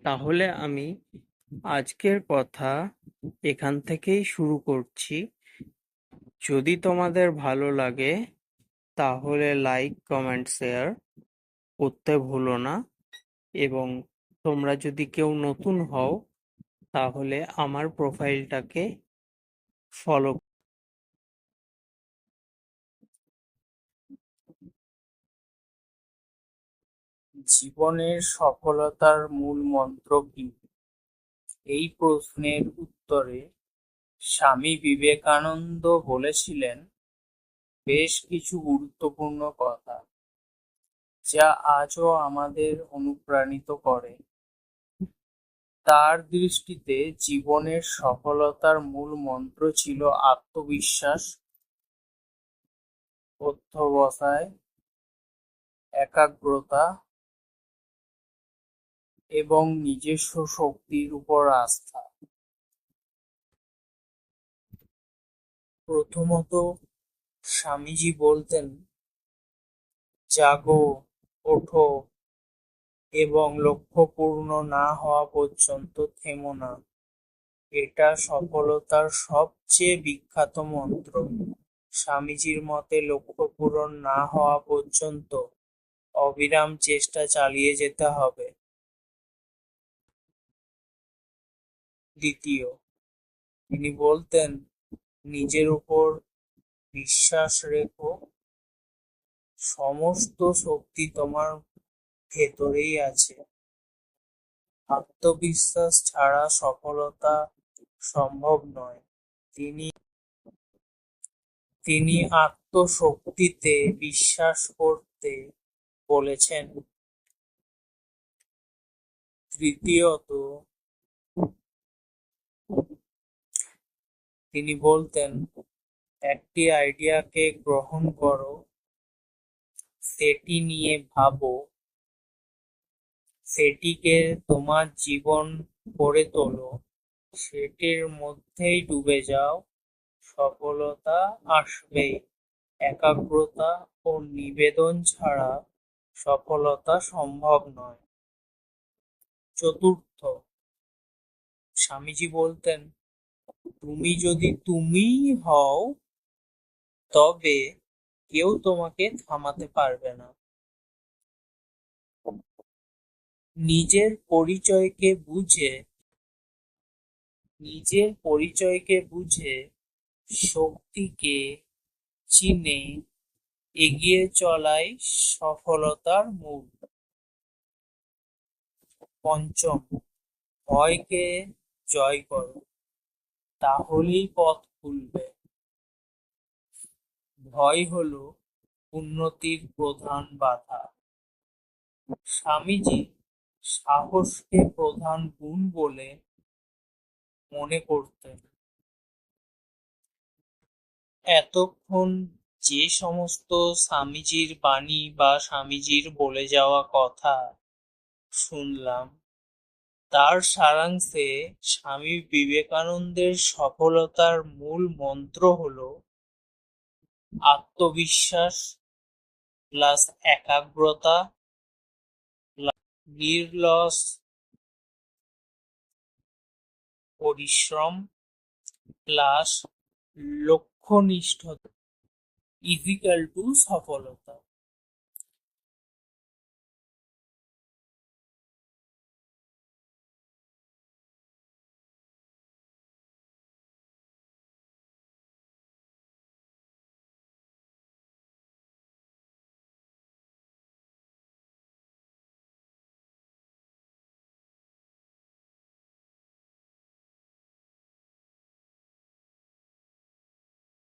তাহলে আমি আজকের কথা এখান থেকেই শুরু করছি। যদি তোমাদের ভালো লাগে তাহলে লাইক, কমেন্ট, শেয়ার করতে ভুলো না। এবং তোমরা যদি কেউ নতুন হও তাহলে আমার প্রোফাইলটাকে ফলো। জীবনের সফলতার মূল মন্ত্র কি? এই প্রশ্নের উত্তরে স্বামী বিবেকানন্দ বলেছিলেন বেশ কিছু গুরুত্বপূর্ণ কথা, যা আজও আমাদের অনুপ্রাণিত করে। তার দৃষ্টিতে জীবনের সফলতার মূল মন্ত্র ছিল আত্মবিশ্বাস, অধ্যবসায়, একাগ্রতা এবং নিজস্ব শক্তির উপর আস্থা। প্রথমত, স্বামীজি বলতেন, জাগো, ওঠো এবং লক্ষ্য পূর্ণ না হওয়া পর্যন্ত থেমো না। এটা সফলতার সবচেয়ে বিখ্যাত মন্ত্র। স্বামীজির মতে লক্ষ্য পূরণ না হওয়া পর্যন্ত অবিরাম চেষ্টা চালিয়ে যেতে হবে। দ্বিতীয়, তিনি বলতেন, নিজের উপর বিশ্বাস রেখো, সমস্ত শক্তি তোমার ভেতরেই আছে। আত্মবিশ্বাস ছাড়া সফলতা সম্ভব নয়। তিনি তিনি আত্মশক্তিতে বিশ্বাস করতে বলেছেন। তৃতীয়ত, তিনি বলতেন, একটি আইডিয়াকে গ্রহণ করো, সেটি নিয়ে ভাবো, সেটিকে তোমার জীবন করে তোলো, সেটির মধ্যেই ডুবে যাও, সফলতা আসবেই। একাগ্রতা ও নিবেদন ছাড়া সফলতা সম্ভব নয়। চতুর্থ, স্বামীজি বলতেন, তুমি যদি তুমিই হও তবে কেউ তোমাকে থামাতে পারবে না। নিজের পরিচয়কে বুঝে শক্তিকে চিনে এগিয়ে চলাই সফলতার মূল। পঞ্চম, ভয়কে জয় করো, তাহলেই পথ খুলবে। ভয় হলো উন্নতির প্রধান বাধা। স্বামীজি সাহসকে প্রধান গুণ বলে মনে করতেন। এতক্ষণ যে সমস্ত স্বামীজির বাণী বা স্বামীজির বলে যাওয়া কথা শুনলাম, তার সারাংশে স্বামী বিবেকানন্দের সফলতার মূল মন্ত্র হলো আত্মবিশ্বাস প্লাস একাগ্রতা, নিরলস পরিশ্রম প্লাস লক্ষ্যনিষ্ঠতা ইজিক্যাল টু সফলতা।